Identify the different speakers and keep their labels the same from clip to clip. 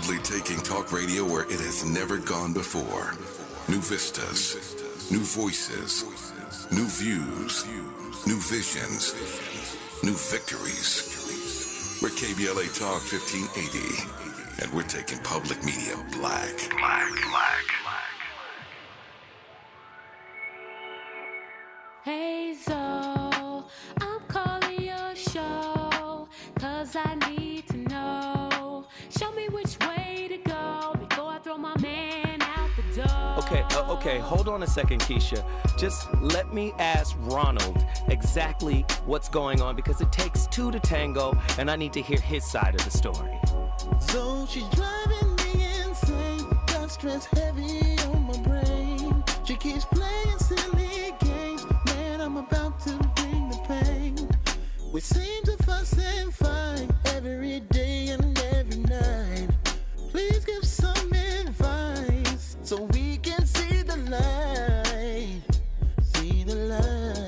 Speaker 1: proudly taking talk radio where it has never gone before. New vistas, new voices, new views, new visions, new victories. We're KBLA Talk 1580, and we're taking public media black.
Speaker 2: Hey, so I'm calling your show, 'cause I need to know. Show me which way to go before I throw my man out the door.
Speaker 3: Okay, hold on a second, Keisha. Just let me ask Ronald exactly what's going on, because it takes two to tango, and I need to hear his side of the story.
Speaker 4: So she's driving me insane, got stress heavy on my brain. She keeps playing silly games, man, I'm about to bring the pain. We seem to fuss and fight every day and every night. Please give some advice so we can see the light, see the light.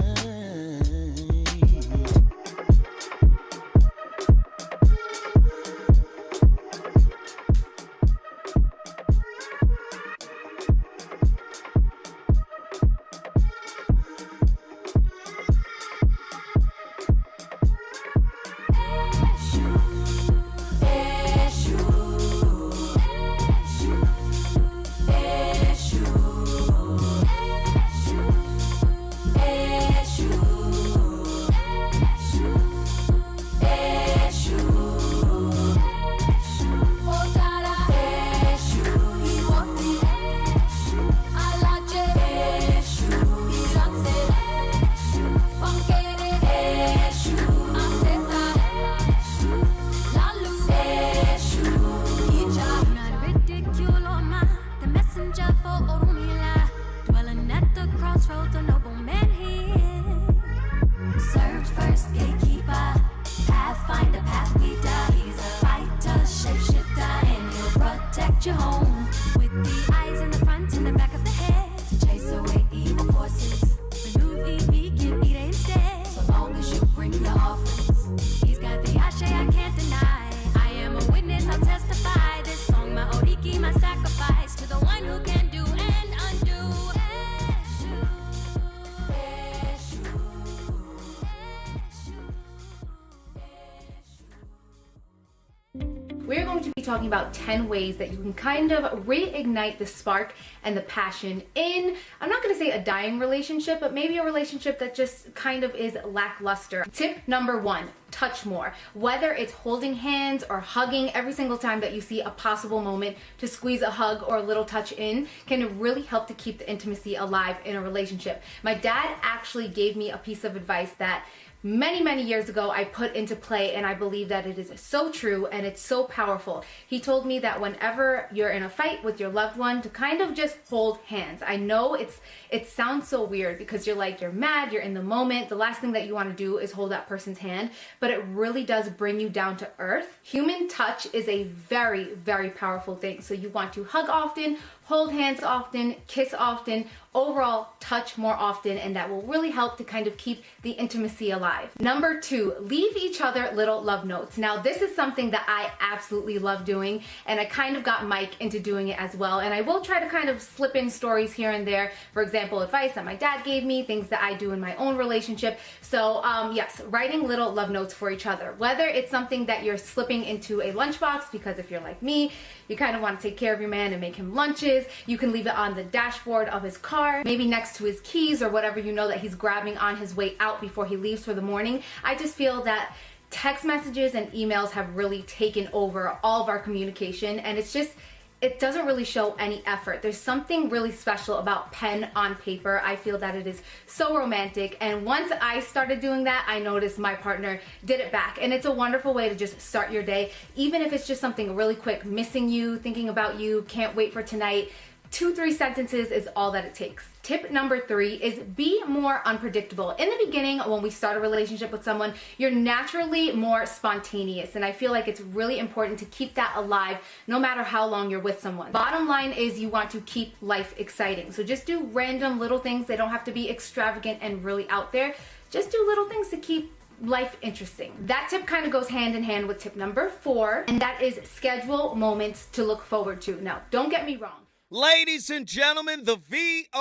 Speaker 5: We're going to be talking about 10 ways that you can kind of reignite the spark and the passion in, I'm not going to say a dying relationship, but maybe a relationship that just kind of is lackluster. Tip number 1, touch more. Whether it's holding hands or hugging, every single time that you see a possible moment to squeeze a hug or a little touch in can really help to keep the intimacy alive in a relationship. My dad actually gave me a piece of advice that many years ago I put into play, and I believe that it is so true and it's so powerful. He told me that whenever you're in a fight with your loved one, to kind of just hold hands. I know it sounds so weird because you're mad, you're in the moment, the last thing that you want to do is hold that person's hand, but it really does bring you down to earth. Human touch is a very powerful thing. So you want to hug often, hold hands often, kiss often, overall touch more often, and that will really help to kind of keep the intimacy alive. Number 2, leave each other little love notes. Now this is something that I absolutely love doing, and I kind of got Mike into doing it as well, and I will try to kind of slip in stories here and there. For example, advice that my dad gave me, things that I do in my own relationship. So yes, writing little love notes for each other, whether it's something that you're slipping into a lunchbox, because if you're like me, you kind of want to take care of your man and make him lunches. You can leave it on the dashboard of his car, maybe next to his keys or whatever you know that he's grabbing on his way out before he leaves for the morning. I just feel that text messages and emails have really taken over all of our communication, and it doesn't really show any effort. There's something really special about pen on paper. I feel that it is so romantic, and once I started doing that, I noticed my partner did it back, and it's a wonderful way to just start your day, even if it's just something really quick, missing you, thinking about you, can't wait for tonight. 2-3 sentences is all that it takes. Tip number 3 is be more unpredictable. In the beginning, when we start a relationship with someone, you're naturally more spontaneous, and I feel like it's really important to keep that alive no matter how long you're with someone. Bottom line is you want to keep life exciting. So just do random little things. They don't have to be extravagant and really out there. Just do little things to keep life interesting. That tip kind of goes hand in hand with tip number 4, and that is schedule moments to look forward to. Now, don't get me wrong.
Speaker 3: Ladies and gentlemen, the VOR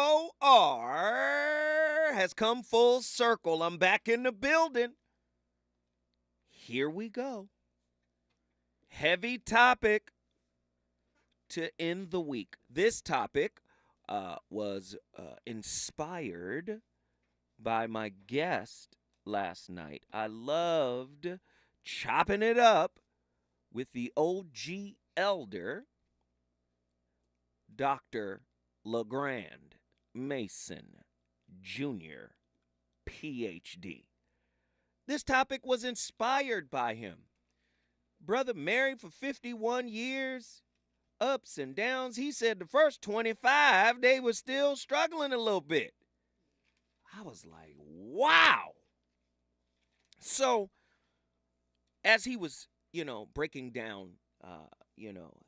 Speaker 3: has come full circle. I'm back in the building. Here we go. Heavy topic to end the week. This topic was inspired by my guest last night. I loved chopping it up with the OG elder, Dr. LeGrand Mason Jr., PhD. This topic was inspired by him. Brother married for 51 years, ups and downs. He said the first 25, they were still struggling a little bit. I was like, wow. So, as he was, breaking down,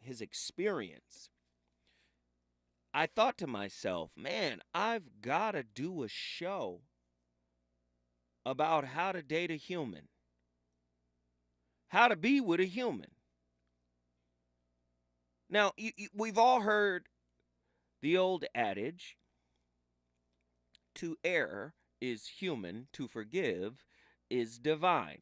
Speaker 3: his experience, I thought to myself, man, I've got to do a show about how to date a human, how to be with a human. Now, we've all heard the old adage, to err is human, to forgive is divine,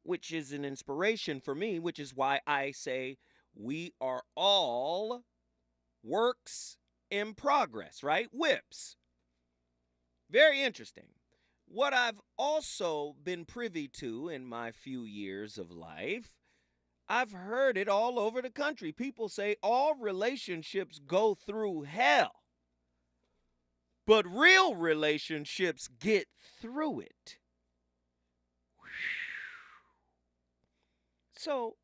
Speaker 3: which is an inspiration for me, which is why I say we are all works in progress, right? Whips. Very interesting. What I've also been privy to in my few years of life, I've heard it all over the country. People say all relationships go through hell, but real relationships get through it. So,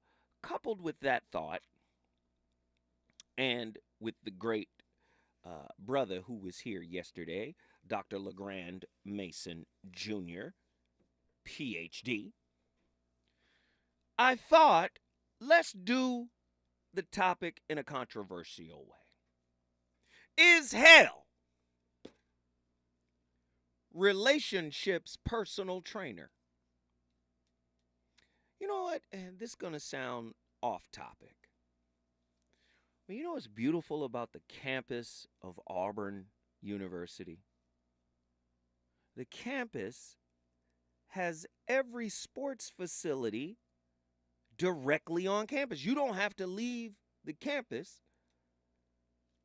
Speaker 3: coupled with that thought, and with the great brother who was here yesterday, Dr. LeGrand Mason Jr., PhD, I thought, let's do the topic in a controversial way. Is hell relationships personal trainer? You know what? And this is going to sound off topic. But you know what's beautiful about the campus of Auburn University? The campus has every sports facility directly on campus. You don't have to leave the campus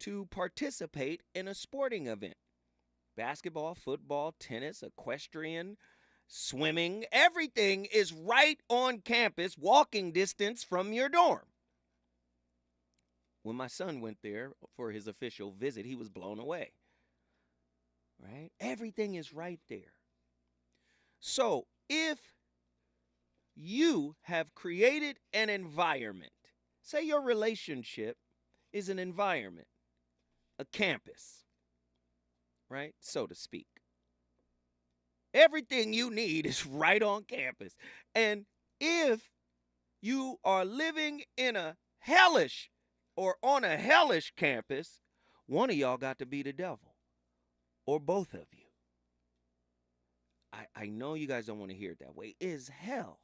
Speaker 3: to participate in a sporting event. Basketball, football, tennis, equestrian, swimming, everything is right on campus, walking distance from your dorm. When my son went there for his official visit, he was blown away. Right? Everything is right there. So, if you have created an environment, say your relationship is an environment, a campus, right? So to speak. Everything you need is right on campus. And if you are living in a hellish or on a hellish campus, one of y'all got to be the devil. Or both of you. I know you guys don't want to hear it that way. Is hell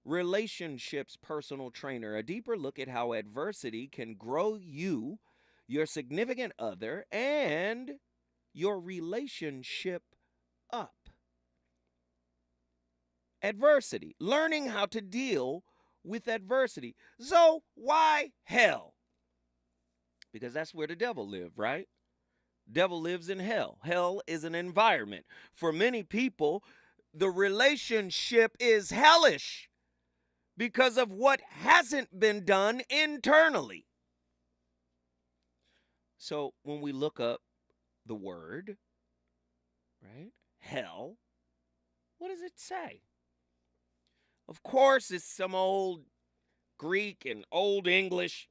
Speaker 3: relationships personal trainer? A deeper look at how adversity can grow you, your significant other, and your relationship up. Adversity. Learning how to deal with adversity. So why hell? Because that's where the devil lives, right? Devil lives in hell. Hell is an environment. For many people, the relationship is hellish because of what hasn't been done internally. So when we look up the word, right, hell, what does it say? Of course, it's some old Greek and Old English,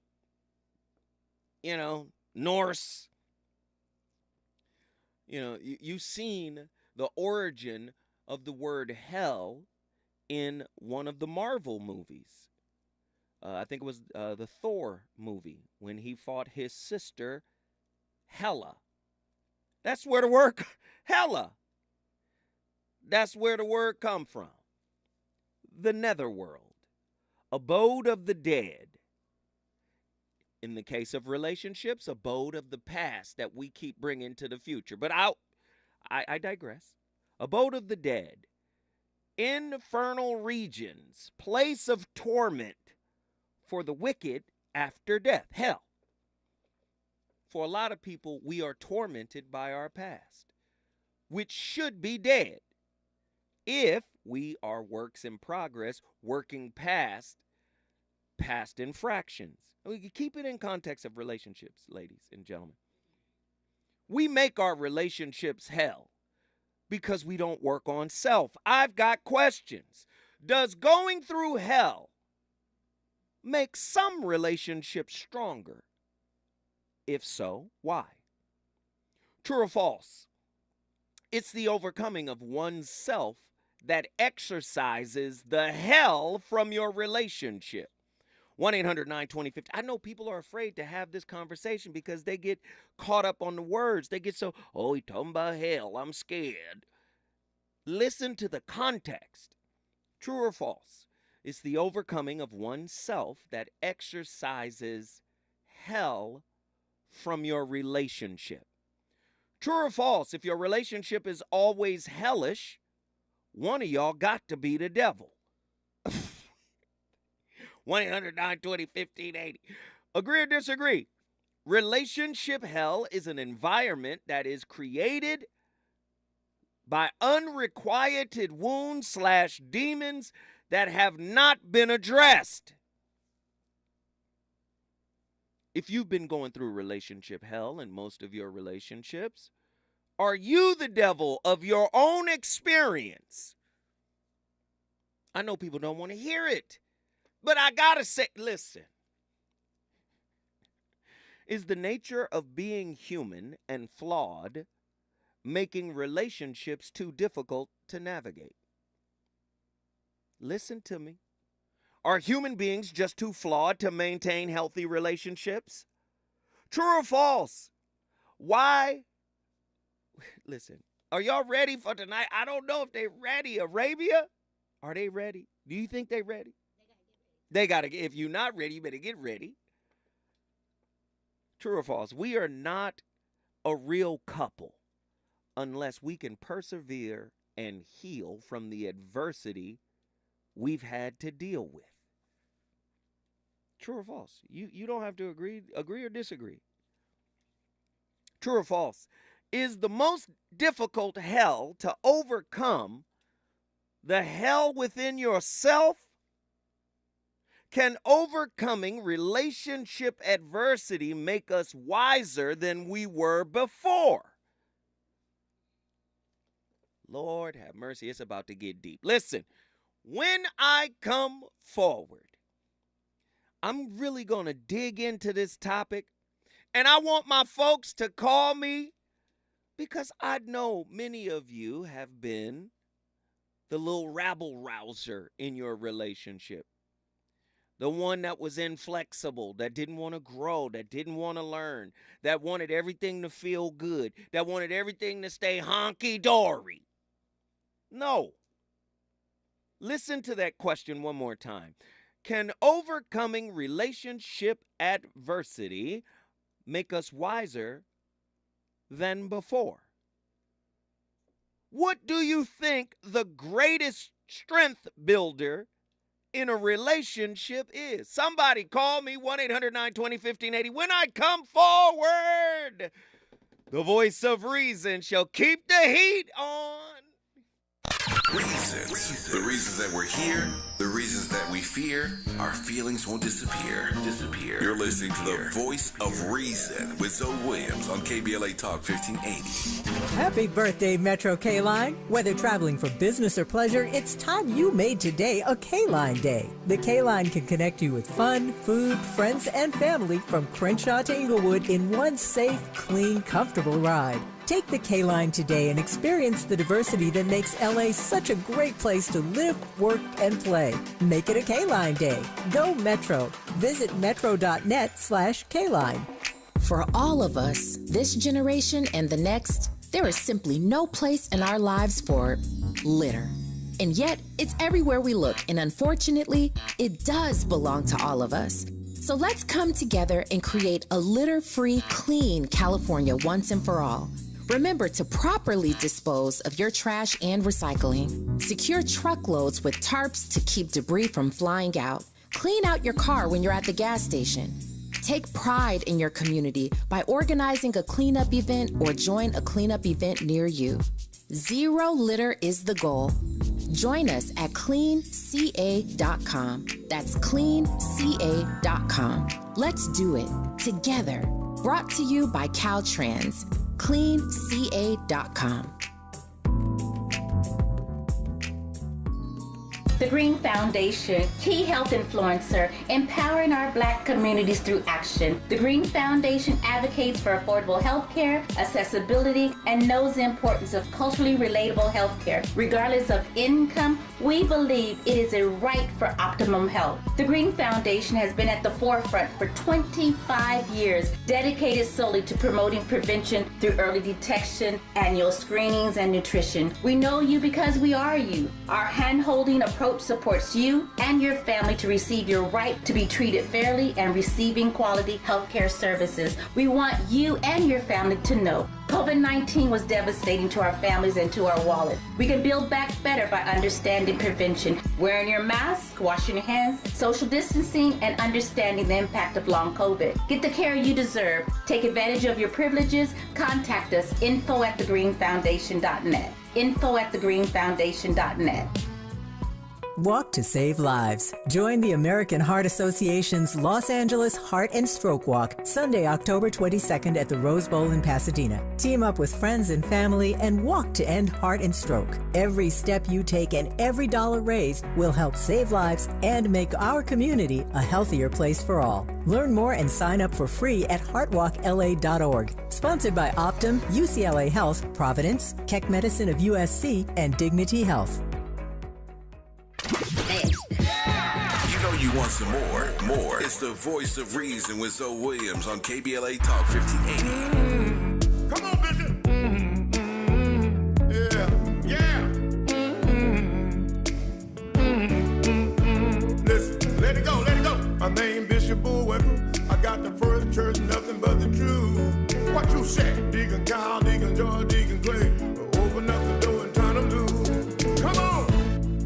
Speaker 3: Norse. You've seen the origin of the word hell in one of the Marvel movies. I think it was the Thor movie when he fought his sister, Hela. That's where the word Hela. That's where the word come from. The netherworld, abode of the dead. In the case of relationships, abode of the past that we keep bringing to the future. But I digress. Abode of the dead, infernal regions, place of torment for the wicked after death, hell. For a lot of people, we are tormented by our past, which should be dead if we are works in progress, working past infractions. We can keep it in context of relationships, ladies and gentlemen. We make our relationships hell because we don't work on self. I've got questions. Does going through hell make some relationships stronger? If so, why? True or false? It's the overcoming of oneself that exercises the hell from your relationship. 1-800-920-50. I know people are afraid to have this conversation because they get caught up on the words. They get so, oh, he talking about hell, I'm scared. Listen to the context. True or false? It's the overcoming of oneself that exercises hell from your relationship. True or false? If your relationship is always hellish, one of y'all got to be the devil. 1-800-920-1580. Agree or disagree? Relationship hell is an environment that is created by unrequited wounds / demons that have not been addressed. If you've been going through relationship hell in most of your relationships, are you the devil of your own experience? I know people don't want to hear it, but I gotta say, listen. Is the nature of being human and flawed making relationships too difficult to navigate? Listen to me. Are human beings just too flawed to maintain healthy relationships? True or false? Why? Listen, are y'all ready for tonight? I don't know if they're ready. Arabia? Are they ready? Do you think they're ready? They gotta get, if you're not ready, you better get ready. True or false? We are not a real couple unless we can persevere and heal from the adversity we've had to deal with. True or false? You don't have to agree or disagree. True or false? Is the most difficult hell to overcome the hell within yourself? Can overcoming relationship adversity make us wiser than we were before? Lord have mercy, it's about to get deep. Listen, when I come forward, I'm really going to dig into this topic, and I want my folks to call me because I know many of you have been the little rabble-rouser in your relationship. The one that was inflexible, that didn't want to grow, that didn't want to learn, that wanted everything to feel good, that wanted everything to stay honky-dory. No. Listen to that question one more time. Can overcoming relationship adversity make us wiser than before? What do you think the greatest strength builder in a relationship is? Somebody call me 1-800-920-1580. When I come forward, the voice of reason shall keep the heat on.
Speaker 1: Reasons. The reasons that we're here, the reasons that we fear, our feelings won't disappear. You're listening to the voice of reason with Zoe Williams on KBLA Talk 1580.
Speaker 6: Happy birthday, Metro K-Line. Whether traveling for business or pleasure, it's time you made today a K-Line day. The K-Line can connect you with fun, food, friends, and family from Crenshaw to Inglewood in one safe, clean, comfortable ride. Take the K-Line today and experience the diversity that makes LA such a great place to live, work, and play. Make it a K-Line day. Go Metro. Visit metro.net/K-Line.
Speaker 7: For all of us, this generation and the next, there is simply no place in our lives for litter. And yet, it's everywhere we look, and unfortunately, it does belong to all of us. So let's come together and create a litter-free, clean California once and for all. Remember to properly dispose of your trash and recycling. Secure truckloads with tarps to keep debris from flying out. Clean out your car when you're at the gas station. Take pride in your community by organizing a cleanup event or join a cleanup event near you. Zero litter is the goal. Join us at cleanca.com. That's cleanca.com. Let's do it together. Brought to you by Caltrans. cleanca.com.
Speaker 8: The Green Foundation, key health influencer, empowering our Black communities through action. The Green Foundation advocates for affordable health care, accessibility, and knows the importance of culturally relatable health care. Regardless of income, we believe it is a right for optimum health. The Green Foundation has been at the forefront for 25 years, dedicated solely to promoting prevention through early detection, annual screenings, and nutrition. We know you because we are you. Our hand-holding approach supports you and your family to receive your right to be treated fairly and receiving quality healthcare services. We want you and your family to know COVID-19 was devastating to our families and to our wallet. We can build back better by understanding prevention, wearing your mask, washing your hands, social distancing, and understanding the impact of long COVID. Get the care you deserve. Take advantage of your privileges. Contact us, info@thegreenfoundation.net. info@thegreenfoundation.net.
Speaker 6: Walk to Save Lives. Join the American Heart Association's Los Angeles Heart and Stroke Walk, Sunday, October 22nd at the Rose Bowl in Pasadena. Team up with friends and family and walk to end heart and stroke. Every step you take and every dollar raised will help save lives and make our community a healthier place for all. Learn more and sign up for free at heartwalkla.org. Sponsored by Optum, UCLA Health, Providence, Keck Medicine of USC, and Dignity Health.
Speaker 1: You know you want some more. More. It's the voice of reason with Zoe Williams on KBLA Talk 1580.
Speaker 9: Come on, Bishop. Yeah. Listen, let it go. My name Bishop Bullweapon. I got the first church, nothing but the truth. What you say? Deacon Kyle, Deacon George, Deacon Clay. Open up the door and turn them loose. Come on.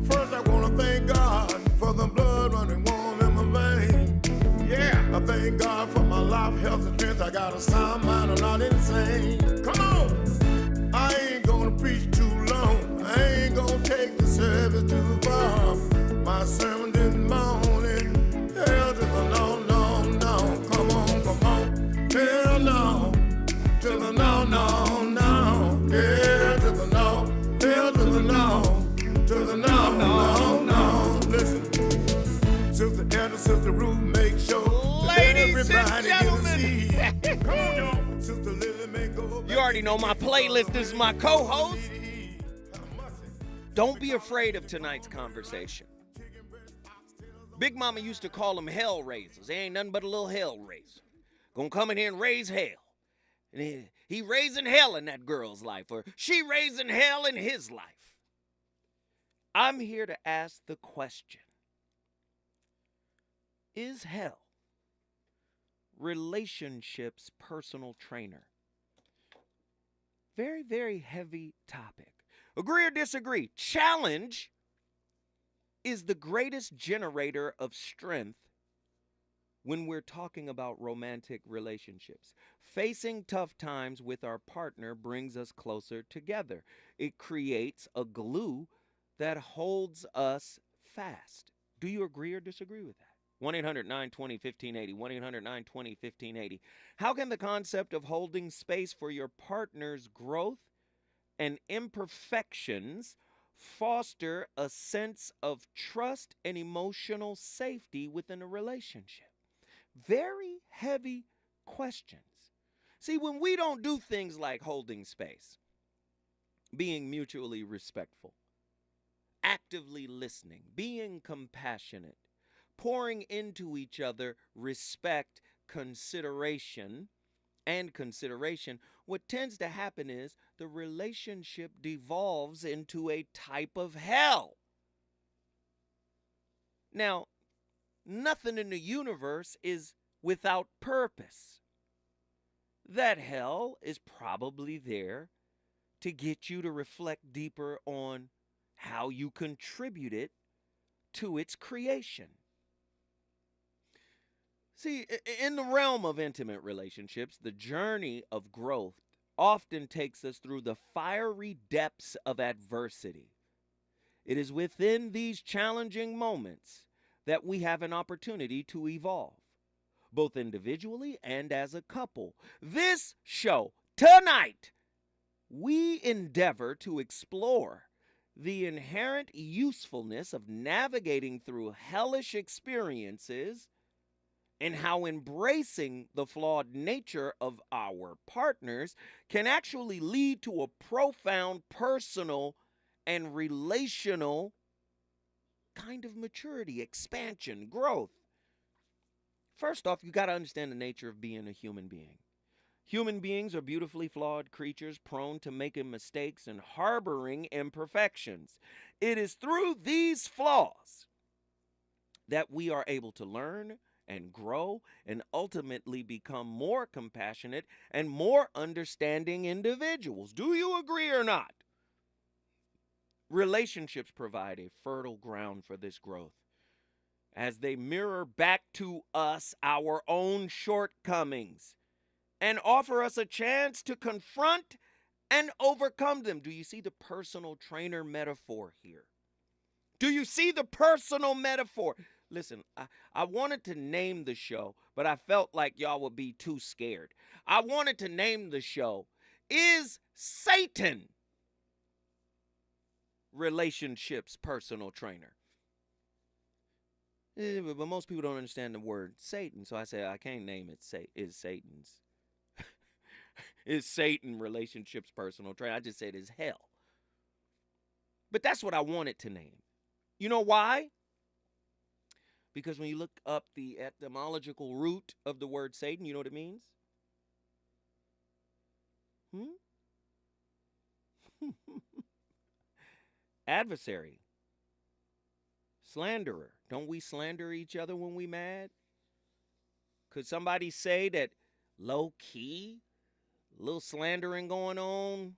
Speaker 9: First, I want to thank God for the blood running warm in my veins. Yeah, I thank God for my life, health, and strength. I got a sound mind, I'm not insane. Come on. I ain't gonna preach too long. I ain't gonna take the service too far. My sermon this morning, hell to the no. Come on. Hell no. To the no. Hell to the no. Hell to the no. To the no. Listen, Sister Anna, Sister Ruth, make sure
Speaker 3: Ladies and
Speaker 9: everybody
Speaker 3: gentlemen.
Speaker 9: get a seat. Come on, y'all. Sister Lily, may go.
Speaker 3: You already know my playlist. This is my co-host. Don't be afraid of tonight's conversation. Big Mama used to call them hell raisers. They ain't nothing but a little hell raiser. Gonna come in here and raise hell. And he raising hell in that girl's life, or she raising hell in his life. I'm here to ask the question: is hell relationships personal trainer? Very, very heavy topic. Agree or disagree? Challenge is the greatest generator of strength when we're talking about romantic relationships. Facing tough times with our partner brings us closer together. It creates a glue that holds us fast. Do you agree or disagree with that? 1-800-920-1580, 1-800-920-1580. How can the concept of holding space for your partner's growth and imperfections foster a sense of trust and emotional safety within a relationship? Very heavy questions. See, when we don't do things like holding space, being mutually respectful, actively listening, being compassionate, pouring into each other respect, consideration, and consideration, what tends to happen is the relationship devolves into a type of hell. Now, nothing in the universe is without purpose. That hell is probably there to get you to reflect deeper on how you contributed to its creation. See, in the realm of intimate relationships, the journey of growth often takes us through the fiery depths of adversity. It is within these challenging moments that we have an opportunity to evolve, both individually and as a couple. This show, tonight, we endeavor to explore the inherent usefulness of navigating through hellish experiences and how embracing the flawed nature of our partners can actually lead to a profound personal and relational kind of maturity, expansion, growth. First off, you got to understand the nature of being a human being. Human beings are beautifully flawed creatures prone to making mistakes and harboring imperfections. It is through these flaws that we are able to learn and grow and ultimately become more compassionate and more understanding individuals. Do you agree or not? Relationships provide a fertile ground for this growth as they mirror back to us our own shortcomings and offer us a chance to confront and overcome them. Do you see the personal trainer metaphor here? Do you see the personal metaphor? Listen, I wanted to name the show, but I felt like y'all would be too scared. I wanted to name the show, Is Satan Relationships Personal Trainer? But most people don't understand the word Satan, so I said I can't name it Is Satan's. Is Satan Relationships Personal Trainer? I just said is hell. But that's what I wanted to name. You know why? Because when you look up the etymological root of the word Satan, you know what it means? Adversary. Slanderer. Don't we slander each other when we mad? Could somebody say that low key, a little slandering going on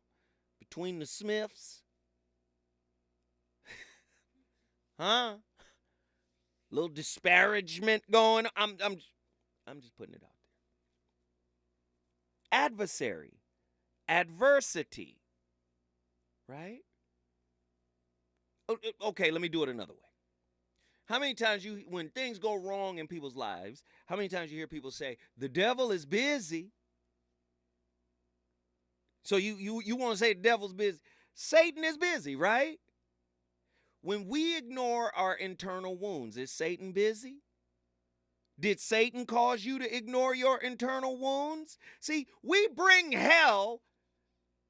Speaker 3: between the Smiths? Huh? Little disparagement going on. I'm just putting it out there. Adversary. Adversity. Right? Okay, let me do it another way. How many times when things go wrong in people's lives, how many times you hear people say, the devil is busy? So you want to say the devil's busy. Satan is busy, right? When we ignore our internal wounds, is Satan busy? Did Satan cause you to ignore your internal wounds? See, we bring hell,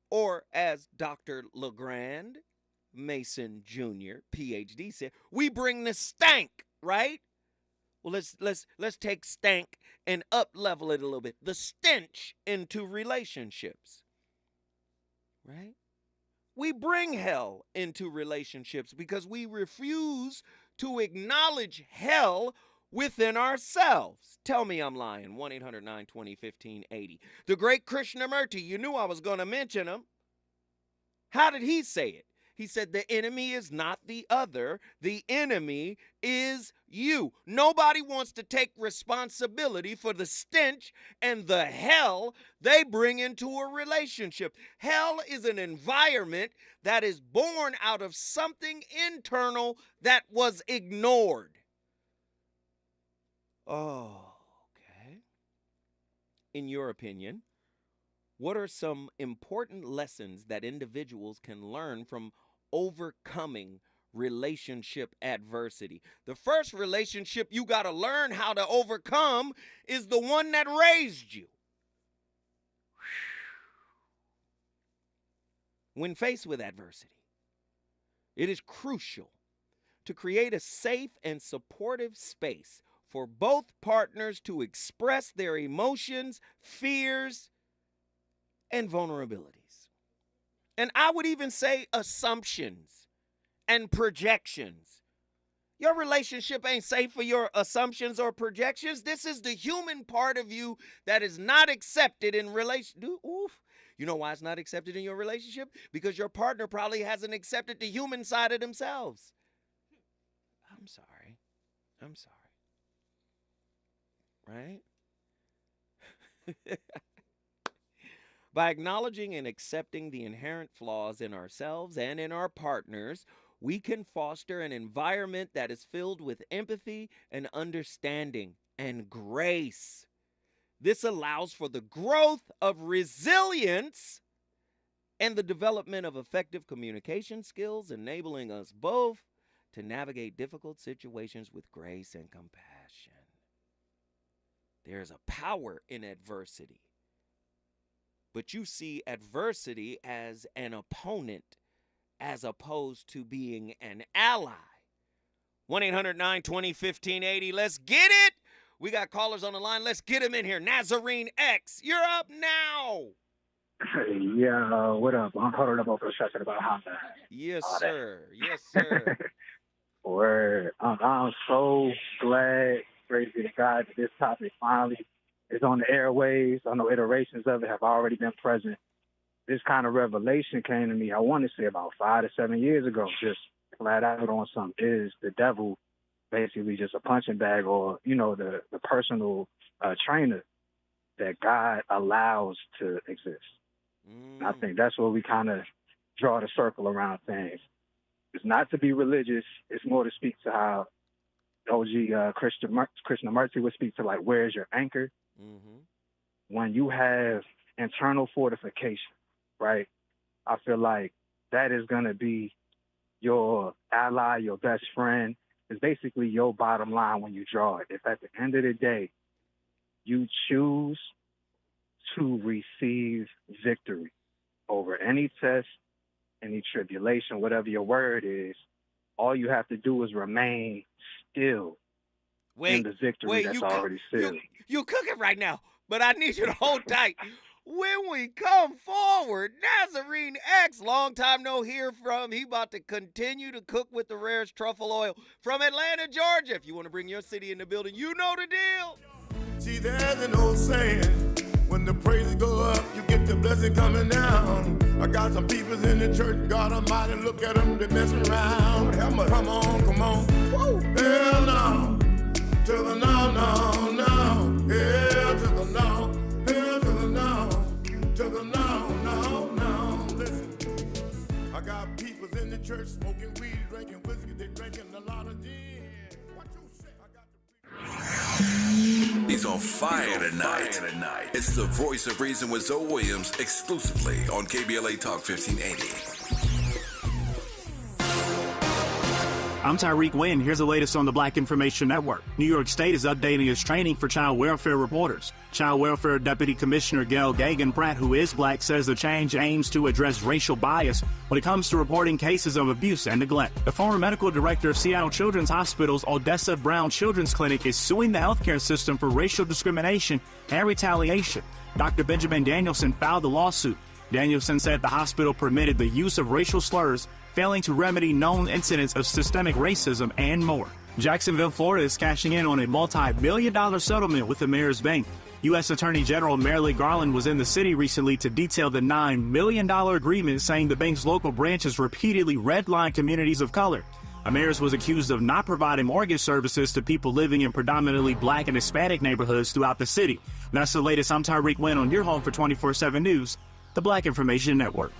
Speaker 3: or as Dr. LeGrand Mason Jr., PhD, said, we bring the stank, right? Well, let's take stank and up-level it a little bit. The stench into relationships, right? We bring hell into relationships because we refuse to acknowledge hell within ourselves. Tell me I'm lying. 1-800-920-1580. The great Krishnamurti, you knew I was going to mention him. How did he say it? He said, the enemy is not the other. The enemy is you. Nobody wants to take responsibility for the stench and the hell they bring into a relationship. Hell is an environment that is born out of something internal that was ignored. Oh, okay. In your opinion, what are some important lessons that individuals can learn from overcoming relationship adversity? The first relationship you got to learn how to overcome is the one that raised you. When faced with adversity, it is crucial to create a safe and supportive space for both partners to express their emotions, fears, and vulnerabilities. And I would even say assumptions and projections. Your relationship ain't safe for your assumptions or projections. This is the human part of you that is not accepted in You know why it's not accepted in your relationship? Because your partner probably hasn't accepted the human side of themselves. I'm sorry. Right? By acknowledging and accepting the inherent flaws in ourselves and in our partners, we can foster an environment that is filled with empathy and understanding and grace. This allows for the growth of resilience and the development of effective communication skills, enabling us both to navigate difficult situations with grace and compassion. There's a power in adversity, but you see adversity as an opponent as opposed to being an ally. 1-800-920-1580. Let's get it. We got callers on the line. Let's get them in here. Nazarene X, you're up now.
Speaker 10: Yeah, what up? I'm calling about the discussion about Honda.
Speaker 3: Yes, sir. Yes, sir.
Speaker 10: Word. I'm so glad, praise be to God, that this topic finally is on the airwaves. I know iterations of it have already been present. This kind of revelation came to me, I want to say about 5 to 7 years ago, just flat out on some is the devil basically just a punching bag, or, you know, the personal trainer that God allows to exist. I think that's where we kind of draw the circle around things. It's not to be religious. It's more to speak to how OG Krishnamurti would speak to, like, where's your anchor?
Speaker 3: Mm-hmm.
Speaker 10: When you have internal fortification, right? I feel like that is going to be your ally, your best friend. It's basically your bottom line when you draw it. If at the end of the day, you choose to receive victory over any test, any tribulation, whatever your word is, all you have to do is remain still in the victory that's already sealed.
Speaker 3: You cooking right now, but I need you to hold tight. When we come forward, Nazarene X, long time no hear from. He about to continue to cook with the rarest truffle oil from Atlanta, Georgia. If you want to bring your city in the building, you know the deal.
Speaker 9: See, there's an old saying, when the praises go up, you get the blessing coming down. I got some people in the church, God Almighty, look at them, they messing around. Come on. Woo. Hell no, to the no. Hell to the no, hell to the no, to the no. Listen, I got people in the church smoking weed, drinking whiskey, they drinking a lot of gin. What you say?
Speaker 1: He's on fire tonight. It's the voice of reason with Zoe Williams, exclusively on KBLA Talk 1580.
Speaker 11: I'm Tyreek Wynn. Here's the latest on the Black Information Network. New York State is updating its training for child welfare reporters. Child Welfare Deputy Commissioner Gail Gagan-Pratt, who is black, says the change aims to address racial bias when it comes to reporting cases of abuse and neglect. The former medical director of Seattle Children's Hospital's Odessa Brown Children's Clinic is suing the healthcare system for racial discrimination and retaliation. Dr. Benjamin Danielson filed the lawsuit. Danielson said the hospital permitted the use of racial slurs, failing to remedy known incidents of systemic racism and more. Jacksonville, Florida is cashing in on a multi-million-dollar settlement with the Mayor's Bank. U.S. Attorney General Merrick Garland was in the city recently to detail the $9 million agreement, saying the bank's local branches repeatedly redlined communities of color. Ameris was accused of not providing mortgage services to people living in predominantly black and Hispanic neighborhoods throughout the city. That's the latest. I'm Tyreek Wynn on your home for 24/7 News, the Black Information Network.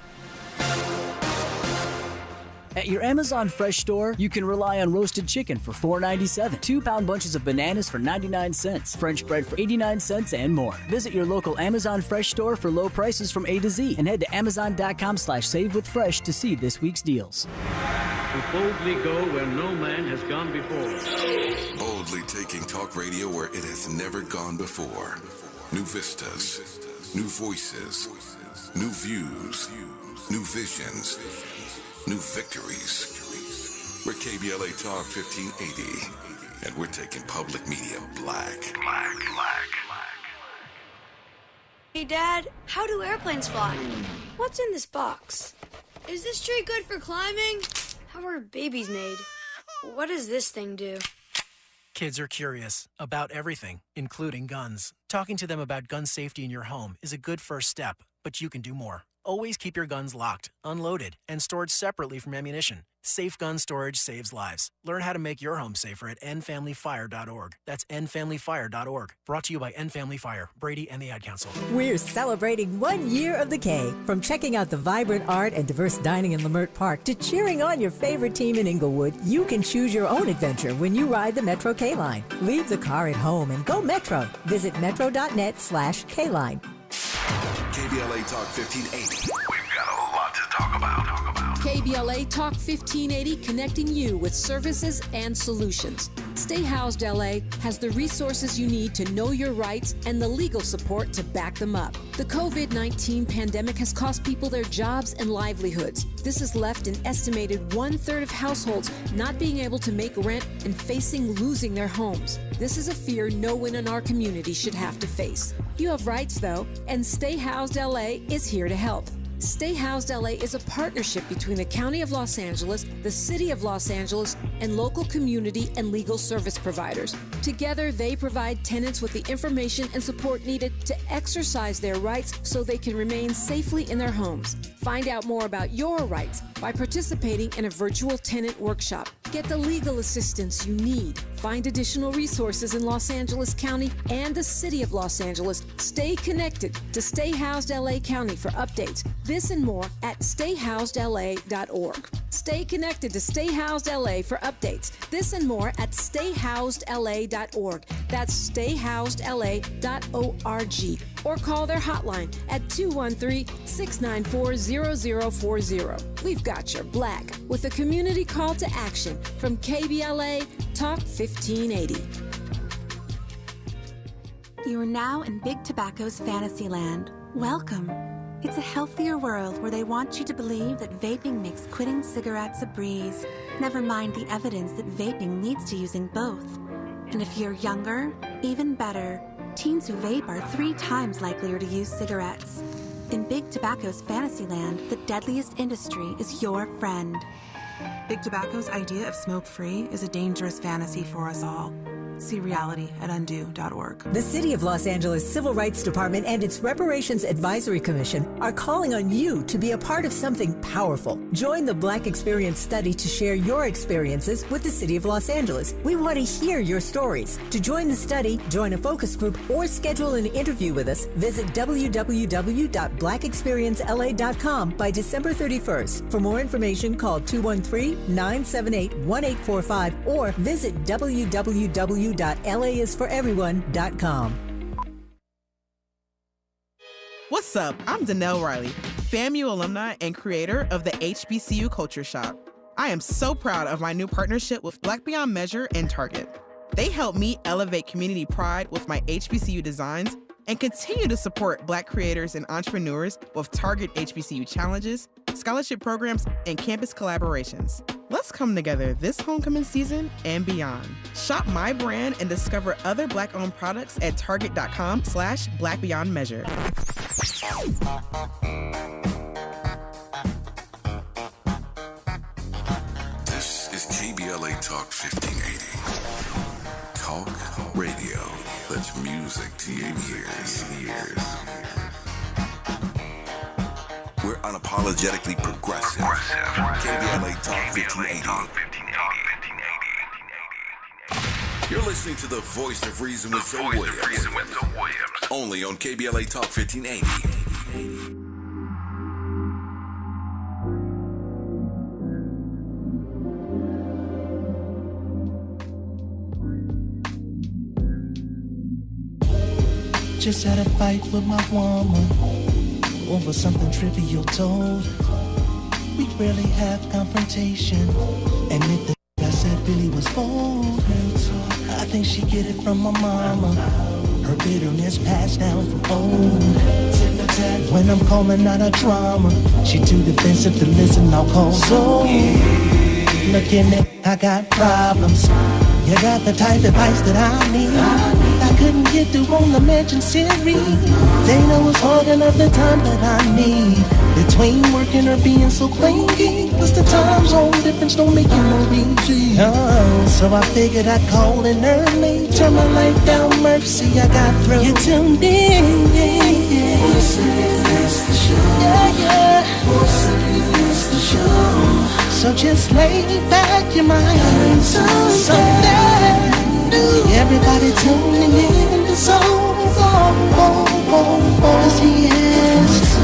Speaker 12: At your Amazon Fresh store, you can rely on roasted chicken for $4.97, 2-pound bunches of bananas for 99 cents, French bread for 89 cents, and more. Visit your local Amazon Fresh store for low prices from A to Z and head to Amazon.com/savewithfresh to see this week's deals.
Speaker 13: To boldly go where no man has gone before.
Speaker 1: Boldly taking talk radio where it has never gone before. New vistas, new voices, new views, new visions, new victories. We're KBLA Talk 1580. And we're taking public media black.
Speaker 14: Hey, Dad, how do airplanes fly? What's in this box? Is this tree good for climbing? How are babies made? What does this thing do?
Speaker 15: Kids are curious about everything, including guns. Talking to them about gun safety in your home is a good first step, but you can do more. Always keep your guns locked, unloaded, and stored separately from ammunition. Safe gun storage saves lives. Learn how to make your home safer at endfamilyfire.org. That's endfamilyfire.org. Brought to you by End Family Fire, Brady, and the Ad Council.
Speaker 6: We're celebrating 1 year of the K. From checking out the vibrant art and diverse dining in Lamert Park to cheering on your favorite team in Inglewood, you can choose your own adventure when you ride the Metro K line. Leave the car at home and go Metro. Visit metro.net/K-line.
Speaker 1: KBLA Talk 1580. We've got a lot to talk about.
Speaker 16: KBLA Talk 1580, connecting you with services and solutions. Stay Housed LA has the resources you need to know your rights and the legal support to back them up. The COVID-19 pandemic has cost people their jobs and livelihoods. This has left an estimated 1/3 of households not being able to make rent and facing losing their homes. This is a fear no one in our community should have to face. You have rights, though, and Stay Housed LA is here to help. Stay Housed LA is a partnership between the County of Los Angeles, the City of Los Angeles, and local community and legal service providers. Together, they provide tenants with the information and support needed to exercise their rights so they can remain safely in their homes. Find out more about your rights by participating in a virtual tenant workshop. Get the legal assistance you need. Find additional resources in Los Angeles County and the City of Los Angeles. Stay connected to Stay Housed LA County for updates. This and more at stayhousedla.org. Stay connected to Stay Housed LA for updates. This and more at stayhousedla.org. That's stayhousedla.org. Or call their hotline at 213-694-0040. We've got your black with a community call to action from KBLA Talk 1580.
Speaker 17: You are now in Big Tobacco's Fantasyland. Welcome. It's a healthier world where they want you to believe that vaping makes quitting cigarettes a breeze. Never mind the evidence that vaping leads to using both. And if you're younger, even better, teens who vape are 3 times likelier to use cigarettes. In Big Tobacco's Fantasyland, the deadliest industry is your friend.
Speaker 18: Big Tobacco's idea of smoke-free is a dangerous fantasy for us all. See reality at undo.org.
Speaker 6: The City of Los Angeles Civil Rights Department and its Reparations Advisory Commission are calling on you to be a part of something powerful. Join the Black Experience Study to share your experiences with the City of Los Angeles. We want to hear your stories. To join the study, join a focus group, or schedule an interview with us, visit www.blackexperiencela.com by December 31st. For more information, call 213-978-1845 or visit www.laisforeveryone.com.
Speaker 19: What's up? I'm Danelle Riley, FAMU alumni and creator of the HBCU Culture Shop. I am so proud of my new partnership with Black Beyond Measure and Target. They help me elevate community pride with my HBCU designs and continue to support Black creators and entrepreneurs with Target HBCU challenges, scholarship programs, and campus collaborations. Let's come together this homecoming season and beyond. Shop my brand and discover other Black-owned products at target.com/blackbeyondmeasure.
Speaker 1: This is KBLA Talk 1580. Talk radio. That's music to your ears. We're unapologetically progressive. KBLA Talk 1580. You're listening to the voice of reason with Zoe Williams. Only on KBLA Talk 1580.
Speaker 4: Just had a fight with my woman over something trivial told. We rarely have confrontation, and if the I said really was bold, I think she get it from my mama. Her bitterness passed down from old. When I'm calling out a drama, she too defensive to listen. I'll call. So looking at I got problems. You got the type of advice that I need. I couldn't get through on the Legend series. Dana was hogging up the time that I need. Between working or being so clingy. Plus the time zone difference don't make it more easy. Oh, so I figured I'd call in early. Turn my life down, mercy, I got through. You tuned in, yeah. The show. So just lay back your mind. Something new. Everybody tuning in the zone. Cause he is.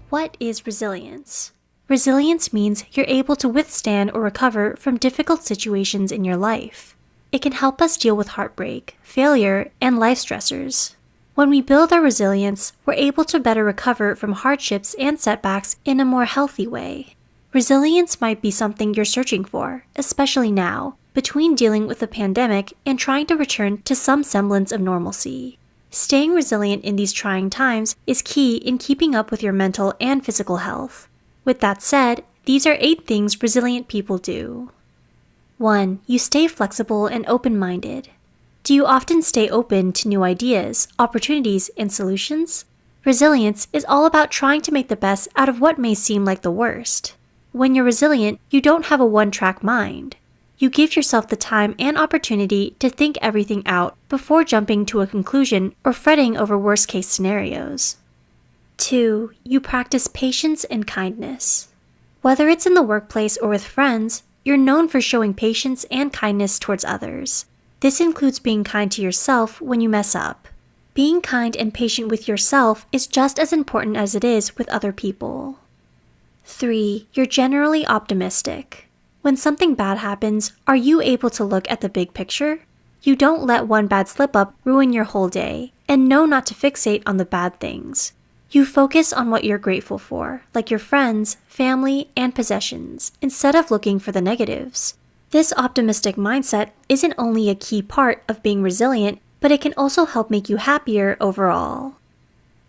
Speaker 20: What is resilience? Resilience means you're able to withstand or recover from difficult situations in your life. It can help us deal with heartbreak, failure, and life stressors. When we build our resilience, we're able to better recover from hardships and setbacks in a more healthy way. Resilience might be something you're searching for, especially now, between dealing with the pandemic and trying to return to some semblance of normalcy. Staying resilient in these trying times is key in keeping up with your mental and physical health. With that said, these are 8 things resilient people do. 1. You stay flexible and open-minded. Do you often stay open to new ideas, opportunities, and solutions? Resilience is all about trying to make the best out of what may seem like the worst. When you're resilient, you don't have a one-track mind. You give yourself the time and opportunity to think everything out before jumping to a conclusion or fretting over worst-case scenarios. 2. You practice patience and kindness. Whether it's in the workplace or with friends, you're known for showing patience and kindness towards others. This includes being kind to yourself when you mess up. Being kind and patient with yourself is just as important as it is with other people. 3. You're generally optimistic. When something bad happens, are you able to look at the big picture? You don't let one bad slip-up ruin your whole day, and know not to fixate on the bad things. You focus on what you're grateful for, like your friends, family, and possessions, instead of looking for the negatives. This optimistic mindset isn't only a key part of being resilient, but it can also help make you happier overall.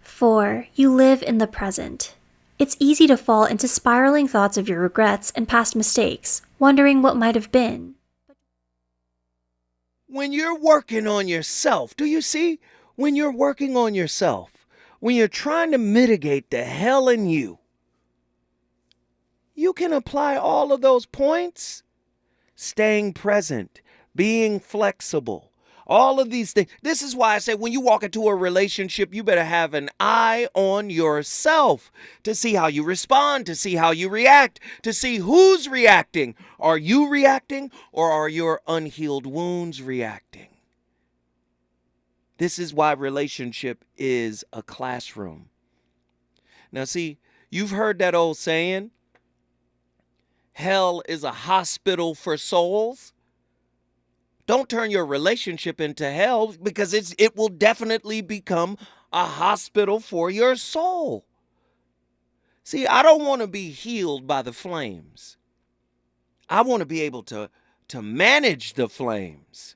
Speaker 20: 4. You live in the present. It's easy to fall into spiraling thoughts of your regrets and past mistakes, wondering what might have been.
Speaker 3: When you're working on yourself, do you see? When you're working on yourself, when you're trying to mitigate the hell in you, you can apply all of those points. Staying present, being flexible, all of these things. This is why I say when you walk into a relationship, you better have an eye on yourself to see how you respond, to see how you react, to see who's reacting. Are you reacting or are your unhealed wounds reacting? This is why relationship is a classroom. Now see, you've heard that old saying, hell is a hospital for souls. Don't turn your relationship into hell because it will definitely become a hospital for your soul. See, I don't want to be healed by the flames. I want to be able to manage the flames.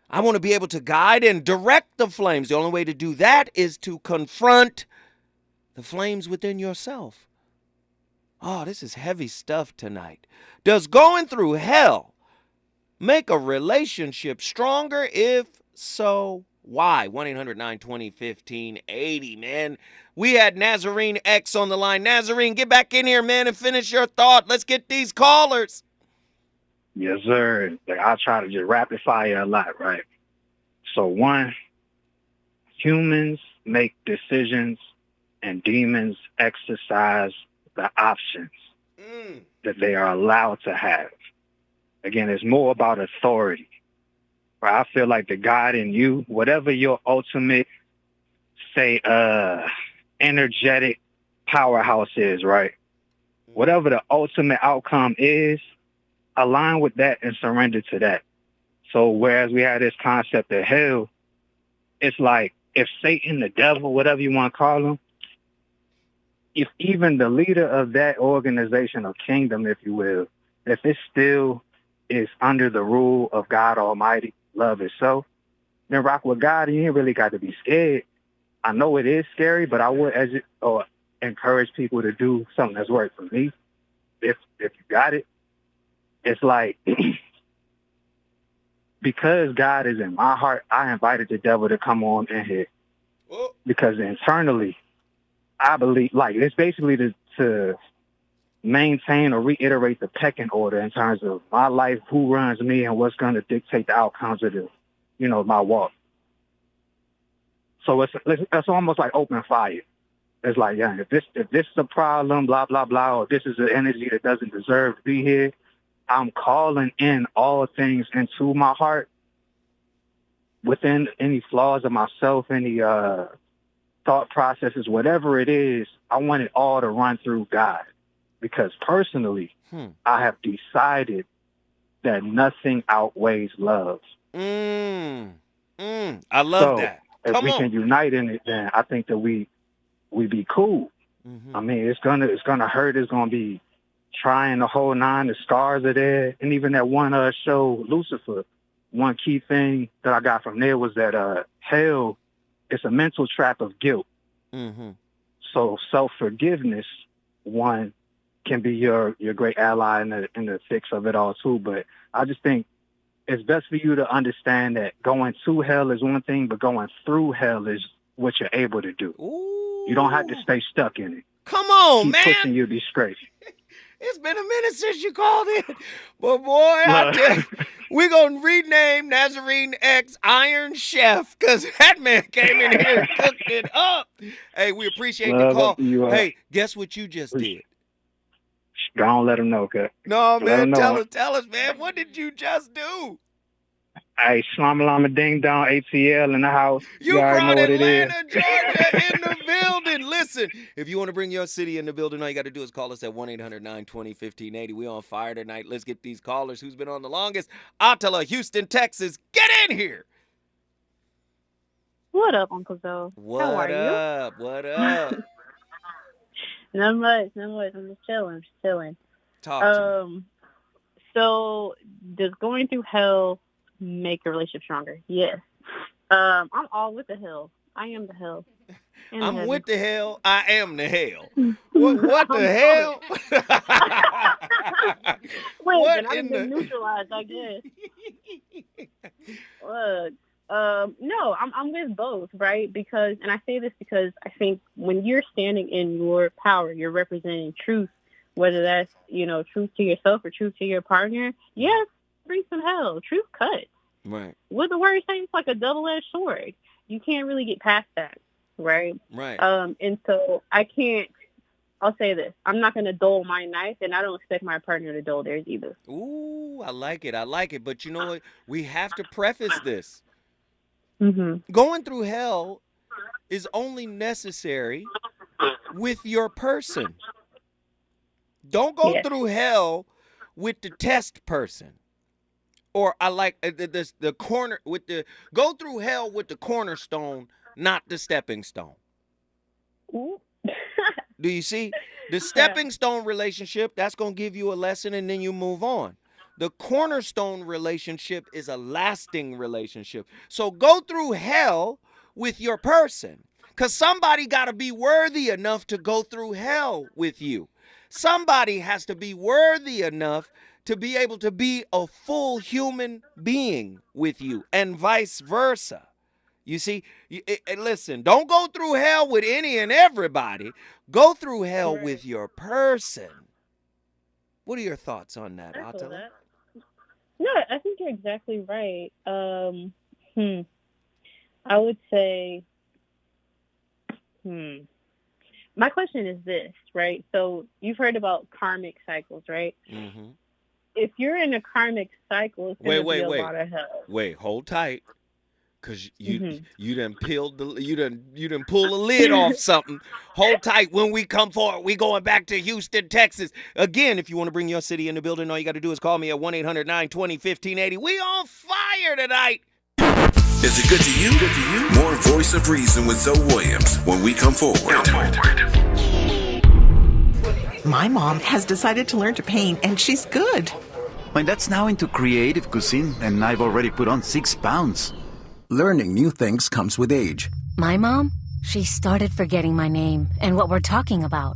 Speaker 3: I want to be able to guide and direct the flames. The only way to do that is to confront the flames within yourself. Oh, this is heavy stuff tonight. Does going through hell make a relationship stronger? If so, why? 1-800-920-1580, man. We had Nazarene X on the line. Nazarene, get back in here, man, and finish your thought. Let's get these callers.
Speaker 10: Yes, sir. I try to just rapid fire a lot, right? So 1, humans make decisions and demons exercise the options that they are allowed to have. Again, it's more about authority. Right? I feel like the God in you, whatever your ultimate, say, energetic powerhouse is, right? Whatever the ultimate outcome is, align with that and surrender to that. So whereas we have this concept of hell, it's like if Satan, the devil, whatever you want to call him, if even the leader of that organization or kingdom, if you will, if it's still is under the rule of God Almighty, love itself, then rock with God, and you ain't really got to be scared. I know it is scary, but I would encourage people to do something that's worked for me. If you got it, it's like, because God is in my heart, I invited the devil to come on in here. Because internally, I believe, like, it's basically to maintain or reiterate the pecking order in terms of my life, who runs me, and what's going to dictate the outcomes of the, my walk. So it's almost like open fire. It's like, yeah, if this is a problem, blah, blah, blah, or this is an energy that doesn't deserve to be here, I'm calling in all things into my heart, within any flaws of myself, any thought processes, whatever it is, I want it all to run through God. Because personally, I have decided that nothing outweighs love.
Speaker 3: I love that.
Speaker 10: If we can unite in it, then I think that we be cool. I mean, it's gonna hurt. It's gonna be trying the whole nine. The scars are there, and even that one show, Lucifer. One key thing that I got from there was that hell is a mental trap of guilt. So self-forgiveness, one, can be your great ally in the fix of it all too. But I just think it's best for you to understand that going to hell is one thing, but going through hell is what you're able to do. You don't have to stay stuck in it.
Speaker 3: Come on, man.
Speaker 10: Pushing you to be straight.
Speaker 3: It's been a minute since you called in. But boy, I tell you, we're going to rename Nazarene X Iron Chef, because that man came in here and cooked it up. Hey, we appreciate the call. Hey, guess what you just did?
Speaker 10: Don't let him know, okay?
Speaker 3: No, man, tell us, man. What did you just do?
Speaker 10: Hey, Slama Ding Dong ATL in the house.
Speaker 3: You brought Atlanta, Georgia in the building. Listen, if you want to bring your city in the building, all you got to do is call us at 1-800-920-1580. We on fire tonight. Let's get these callers. Who's been on the longest? Attila, Houston, Texas. Get in here.
Speaker 21: What up, Uncle Joe? How are you?
Speaker 3: What up?
Speaker 21: Not much. I'm just chilling.
Speaker 3: Talk to me.
Speaker 21: So does going through hell make a relationship stronger? Yes. I'm all with the hell. I am the hell.
Speaker 3: I'm with the hell. I am the hell. What the hell?
Speaker 21: Wait, I've been neutralized, I guess. No, I'm with both, right? Because, and I say this because I think when you're standing in your power, you're representing truth, whether that's, truth to yourself or truth to your partner. Yes, bring some hell. Truth cuts.
Speaker 3: Right.
Speaker 21: What the word saying, it's like a double-edged sword. You can't really get past that, right?
Speaker 3: Right.
Speaker 21: And so I'll say this. I'm not going to dull my knife, and I don't expect my partner to dull theirs either.
Speaker 3: Ooh, I like it. But you know what? We have to preface this.
Speaker 21: Mm-hmm.
Speaker 3: Going through hell is only necessary with your person. Don't go through hell with the test person. Or I like the corner with go through hell with the cornerstone, not the stepping stone. Do you see? The stepping stone relationship, that's going to give you a lesson and then you move on. The cornerstone relationship is a lasting relationship. So go through hell with your person, because somebody got to be worthy enough to go through hell with you. Somebody has to be worthy enough to be able to be a full human being with you, and vice versa. You see, listen, don't go through hell with any and everybody. Go through hell with your person. What are your thoughts on that, Attila?
Speaker 21: No, I think you're exactly right. I would say, my question is this, right? So you've heard about karmic cycles, right?
Speaker 3: Mm-hmm.
Speaker 21: If you're in a karmic cycle, it's going to be a lot of hell.
Speaker 3: Wait, hold tight. Cause you done pulled pull the lid off something. Hold tight. When we come forward, we going back to Houston, Texas. Again, if you want to bring your city in the building, all you got to do is call me at 1-800-920-1580. We on fire tonight.
Speaker 1: Is it good to you? More Voice of Reason with Zoe Williams when we come forward.
Speaker 22: My mom has decided to learn to paint, and she's good.
Speaker 2: My dad's now into creative cuisine, and I've already put on 6 pounds.
Speaker 22: Learning new things comes with age.
Speaker 23: My mom, she started forgetting my name and what we're talking about.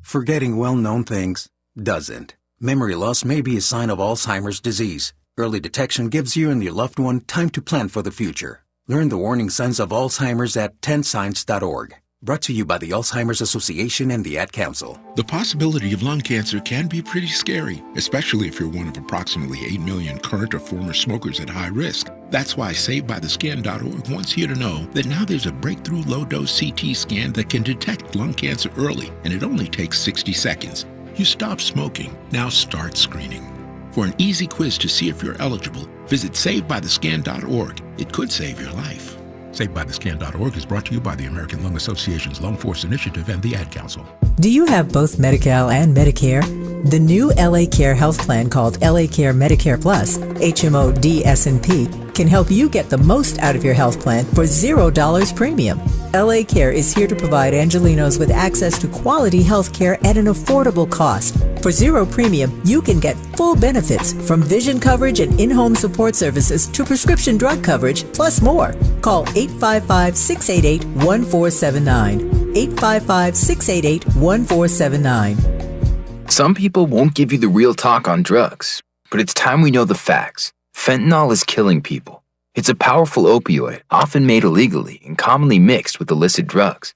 Speaker 22: Forgetting well-known things doesn't. Memory loss may be a sign of Alzheimer's disease. Early detection gives you and your loved one time to plan for the future. Learn the warning signs of Alzheimer's at 10signs.org. Brought to you by the Alzheimer's Association and the Ad Council.
Speaker 24: The possibility of lung cancer can be pretty scary, especially if you're one of approximately 8 million current or former smokers at high risk. That's why SaveByTheScan.org wants you to know that now there's a breakthrough low-dose CT scan that can detect lung cancer early, and it only takes 60 seconds. You stop smoking, now start screening. For an easy quiz to see if you're eligible, visit SaveByTheScan.org. It could save your life. SaveByTheScan.org is brought to you by the American Lung Association's Lung Force Initiative and the Ad Council.
Speaker 6: Do you have both Medi-Cal and Medicare? The new LA Care health plan called LA Care Medicare Plus, HMO DSNP, can help you get the most out of your health plan for $0 premium. LA Care is here to provide Angelinos with access to quality health care at an affordable cost. For $0 premium, you can get full benefits from vision coverage and in-home support services to prescription drug coverage, plus more. Call 855-688-1479. 855-688-1479.
Speaker 25: Some people won't give you the real talk on drugs, but it's time we know the facts. Fentanyl is killing people. It's a powerful opioid, often made illegally and commonly mixed with illicit drugs.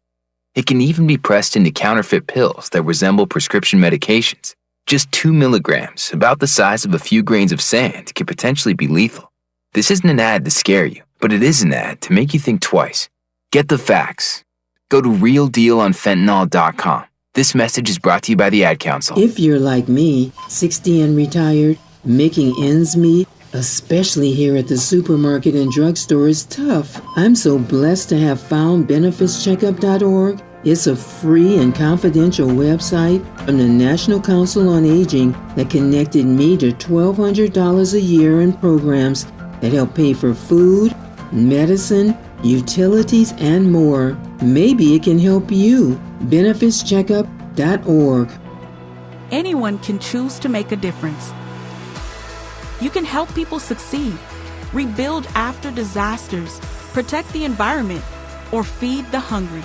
Speaker 25: It can even be pressed into counterfeit pills that resemble prescription medications. Just 2 milligrams, about the size of a few grains of sand, can potentially be lethal. This isn't an ad to scare you, but it is an ad to make you think twice. Get the facts. Go to realdealonfentanyl.com. This message is brought to you by the Ad Council.
Speaker 26: If you're like me, 60 and retired, making ends meet, especially here at the supermarket and drugstore, is tough. I'm so blessed to have found benefitscheckup.org. It's a free and confidential website from the National Council on Aging that connected me to $1,200 a year in programs that help pay for food, medicine, utilities, and more. Maybe it can help you. benefitscheckup.org.
Speaker 18: Anyone can choose to make a difference. You can help people succeed, rebuild after disasters, protect the environment, or feed the hungry.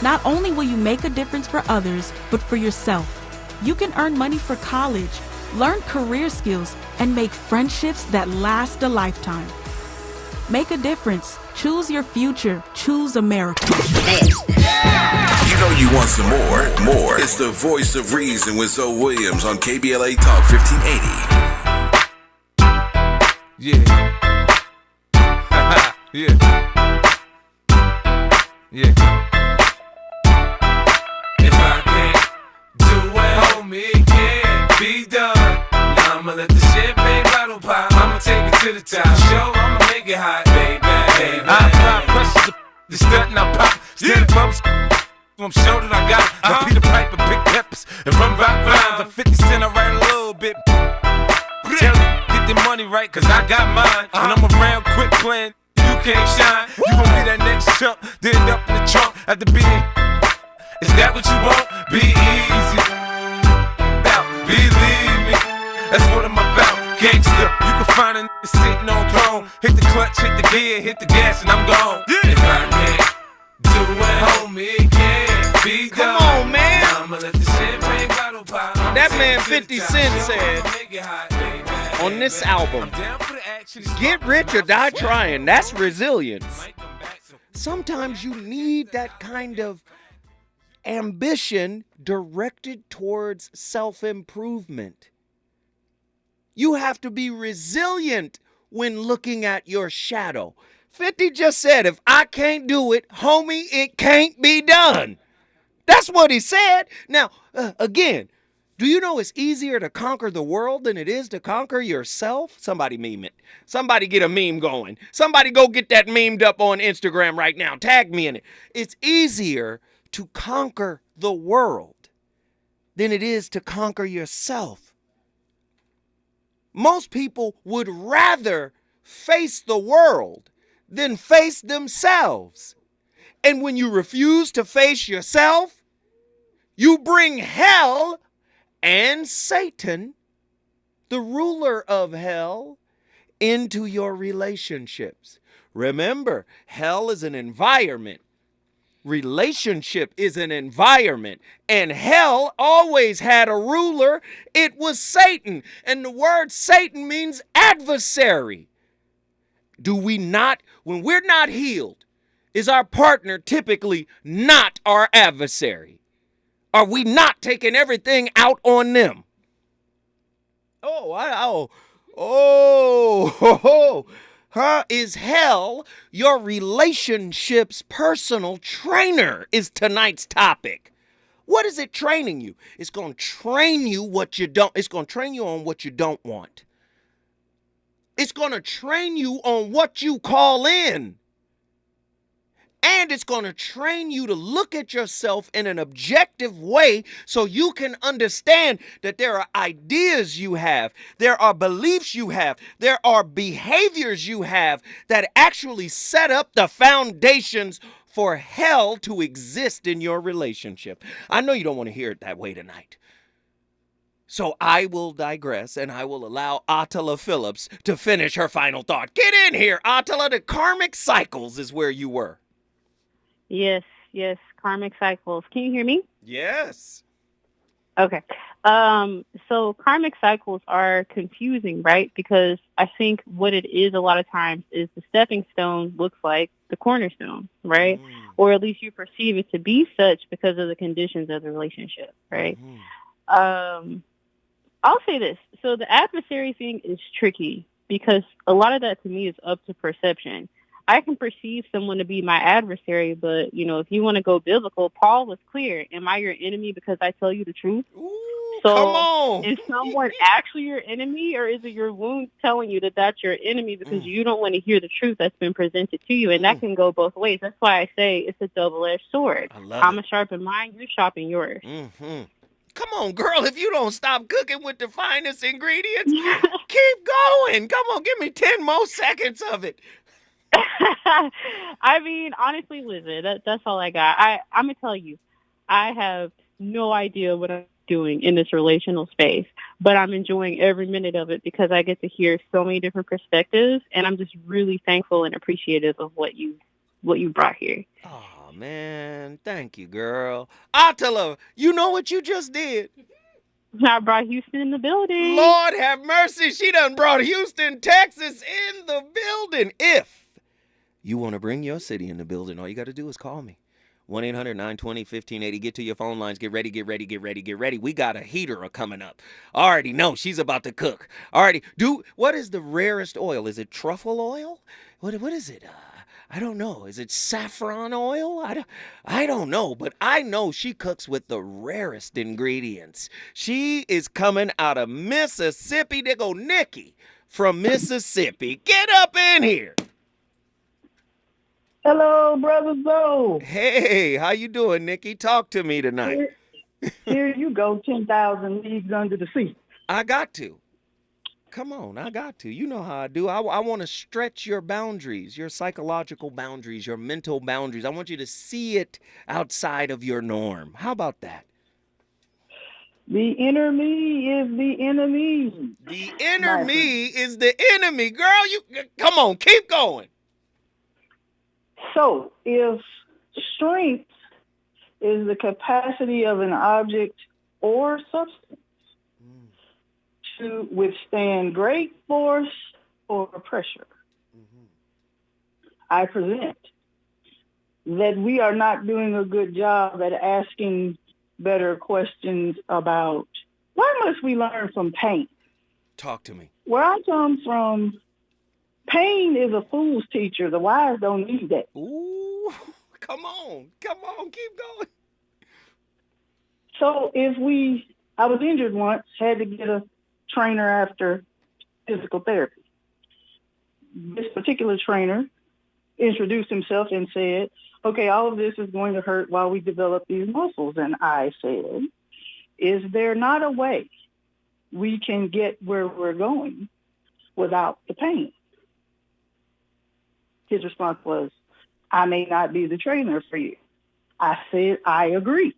Speaker 18: Not only will you make a difference for others, but for yourself. You can earn money for college, learn career skills, and make friendships that last a lifetime. Make a difference. Choose your future. Choose America.
Speaker 1: You know you want some more. It's the voice of reason with Zoe Williams on KBLA Talk 1580.
Speaker 27: Yeah. Yeah. Yeah. If I can't do it, homie, it can't be done. Now I'ma let the champagne bottle pop. I'ma take it to the top. Show I'ma make it hot, baby. I apply pressure to the stunt and I pop. Stand bumps. I'm sure that I got my Peter Piper, big peppers, and run rock rhymes. I'm 50 Cent, I write a little bit. Tell you, get the money right, cause I got mine. When I'm around quick playing, you can't shine. You gon' be that next chump, then end up in the trunk at the beginning. Is that what you want? Be easy. Now, believe me, that's what I'm about. Gangsta, you can find a nigga sitting on throne. Hit the clutch, hit the gear, hit the gas, and I'm gone. If I can't do it, homie, it can't be done.
Speaker 3: Come on, man.
Speaker 27: I'ma let the champagne bottle pop.
Speaker 3: That man 50 Cent said on this album, get rich or die trying. That's resilience. Sometimes you need that kind of ambition directed towards self-improvement. You have to be resilient when looking at your shadow. 50 just said, if I can't do it, homie, it can't be done. That's what he said. Now, again, do you know it's easier to conquer the world than it is to conquer yourself? Somebody meme it. Somebody get a meme going. Somebody go get that memed up on Instagram right now. Tag me in it. It's easier to conquer the world than it is to conquer yourself. Most people would rather face the world than face themselves. And when you refuse to face yourself, you bring hell and Satan, the ruler of hell, into your relationships. Remember, hell is an environment. Relationship is an environment, and hell always had a ruler. It was Satan, and the word Satan means adversary. Do we not, when we're not healed, is our partner typically not our adversary? Are we not taking everything out on them? Is hell your relationship's personal trainer is tonight's topic. What is it training you? It's going to train you it's going to train you on what you don't want. It's going to train you on what you call in. And it's going to train you to look at yourself in an objective way so you can understand that there are ideas you have, there are beliefs you have, there are behaviors you have that actually set up the foundations for hell to exist in your relationship. I know you don't want to hear it that way tonight. So I will digress and I will allow Attila Phillips to finish her final thought. Get in here, Attila. The karmic cycles is where you were.
Speaker 21: Yes, karmic cycles. Can you hear me?
Speaker 3: Yes.
Speaker 21: Okay. So karmic cycles are confusing, right? Because I think what it is a lot of times is the stepping stone looks like the cornerstone, right? Or at least you perceive it to be such because of the conditions of the relationship, right? I'll say this. So the adversary thing is tricky because a lot of that to me is up to perception. I can perceive someone to be my adversary, but, if you want to go biblical, Paul was clear. Am I your enemy because I tell you the truth? So
Speaker 3: come on.
Speaker 21: Is someone actually your enemy, or is it your wounds telling you that that's your enemy because you don't want to hear the truth that's been presented to you? And that can go both ways. That's why I say it's a double-edged sword. I'm a sharpen mine, you sharpen yours.
Speaker 3: Come on, girl, if you don't stop cooking with the finest ingredients, keep going. Come on, give me 10 more seconds of it.
Speaker 21: I mean, honestly, Lizzie, that's all I got. I'm going to tell you, I have no idea what I'm doing in this relational space, but I'm enjoying every minute of it because I get to hear so many different perspectives, and I'm just really thankful and appreciative of what you brought here.
Speaker 3: Oh, man, thank you, girl. Attila, you know what you just did?
Speaker 21: I brought Houston in the building.
Speaker 3: Lord have mercy, she done brought Houston, Texas in the building. If you want to bring your city in the building, all you got to do is call me. 1-800-920-1580. Get to your phone lines. Get ready. We got a heater coming up. Already know she's about to cook. Already. What is the rarest oil? Is it truffle oil? What is it? I don't know. Is it saffron oil? I don't know, but I know she cooks with the rarest ingredients. She is coming out of Mississippi. There go Nikki from Mississippi. Get up in here.
Speaker 5: Hello, Brother Zoe.
Speaker 3: Hey, how you doing, Nikki? Talk to me tonight.
Speaker 5: Here you go, 10,000 leagues under the sea.
Speaker 3: I got to. Come on, I got to. You know how I do. I want to stretch your boundaries, your psychological boundaries, your mental boundaries. I want you to see it outside of your norm. How about that?
Speaker 5: The inner me is the enemy.
Speaker 3: The inner me is the enemy. Girl, you come on, keep going.
Speaker 5: So, if strength is the capacity of an object or substance to withstand great force or pressure, I present that we are not doing a good job at asking better questions about why must we learn from pain?
Speaker 3: Talk to me.
Speaker 5: Where I come from, pain is a fool's teacher. The wise don't need that.
Speaker 3: Ooh, come on, keep going.
Speaker 5: So I was injured once, had to get a trainer after physical therapy. This particular trainer introduced himself and said, okay, all of this is going to hurt while we develop these muscles. And I said, is there not a way we can get where we're going without the pain? His response was, I may not be the trainer for you. I said, I agree.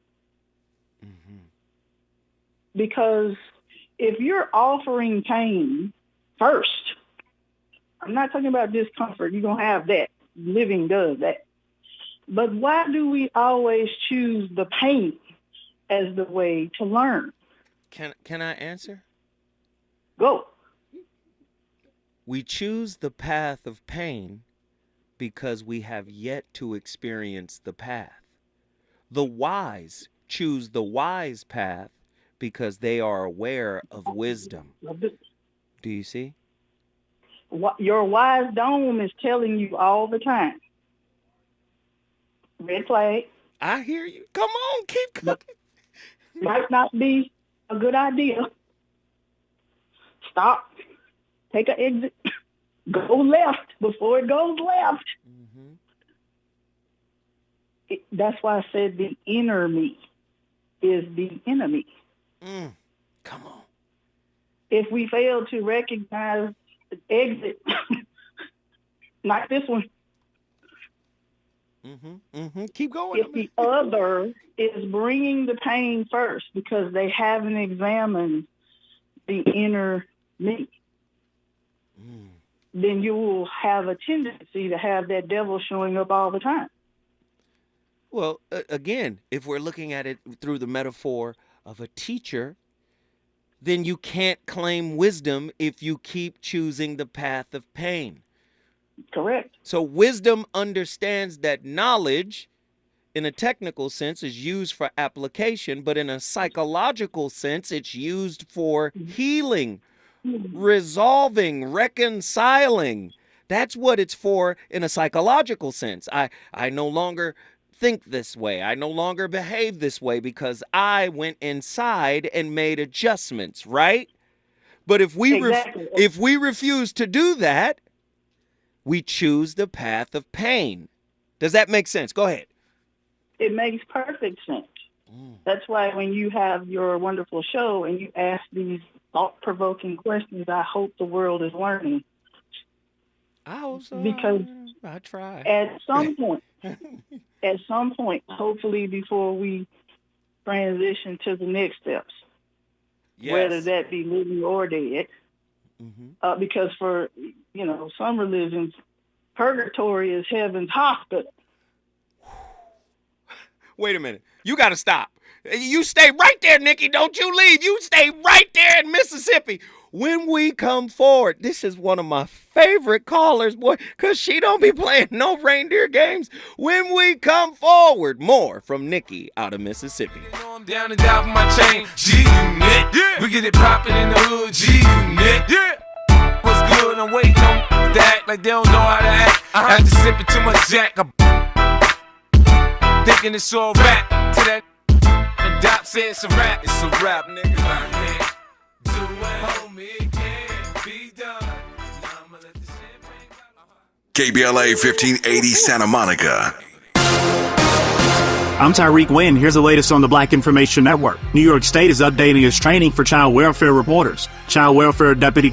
Speaker 5: Because if you're offering pain first, I'm not talking about discomfort. You're going to have that. Living does that. But why do we always choose the pain as the way to learn?
Speaker 3: Can I answer?
Speaker 5: Go.
Speaker 3: We choose the path of pain because we have yet to experience the path. The wise choose the wise path because they are aware of wisdom. Do you see?
Speaker 5: Your wise dome is telling you all the time. Red flag.
Speaker 3: I hear you. Come on, keep cooking.
Speaker 5: Might not be a good idea. Stop. Take an exit. Go left before it goes left. That's why I said the inner me is the enemy.
Speaker 3: Come on.
Speaker 5: If we fail to recognize the exit, not this one.
Speaker 3: Keep going.
Speaker 5: If the other is bringing the pain first because they haven't examined the inner me, then you will have a tendency to have that devil showing up all the time.
Speaker 3: Well, again, if we're looking at it through the metaphor of a teacher, then you can't claim wisdom if you keep choosing the path of pain.
Speaker 5: Correct.
Speaker 3: So wisdom understands that knowledge, in a technical sense, is used for application, but in a psychological sense, it's used for healing, resolving, reconciling. That's what it's for in a psychological sense. I no longer think this way. I no longer behave this way because I went inside and made adjustments, right? But if we if we refuse to do that, we choose the path of pain. Does that make sense? Go ahead.
Speaker 5: It makes perfect sense. That's why when you have your wonderful show and you ask these thought-provoking questions, I hope the world is learning.
Speaker 3: I hope so.
Speaker 5: Because
Speaker 3: I try.
Speaker 5: At some point, hopefully before we transition to the next steps, whether that be living or dead, because for, some religions, purgatory is heaven's hospital.
Speaker 3: Wait a minute. You got to stop. You stay right there, Nikki. Don't you leave. You stay right there in Mississippi. When we come forward, this is one of my favorite callers, boy, because she don't be playing no reindeer games. When we come forward, more from Nikki out of Mississippi.
Speaker 27: I'm down and down for my chain, G-Unit. Yeah. We get it popping in the hood, G-Unit. Yeah. What's good? I'm waiting on that like they don't know how to act. I had to sip it too much Jack. Thinking it's all rap to that. And Doc said it's a rap. It's a rap, nigga. I can't do it, homie. It can't be done. Now I'ma let the champagne
Speaker 1: KBLA 1580 Santa Monica.
Speaker 7: I'm Tyreek Wynn. Here's the latest on the Black Information Network. New York State is updating its training for child welfare reporters. Child welfare deputy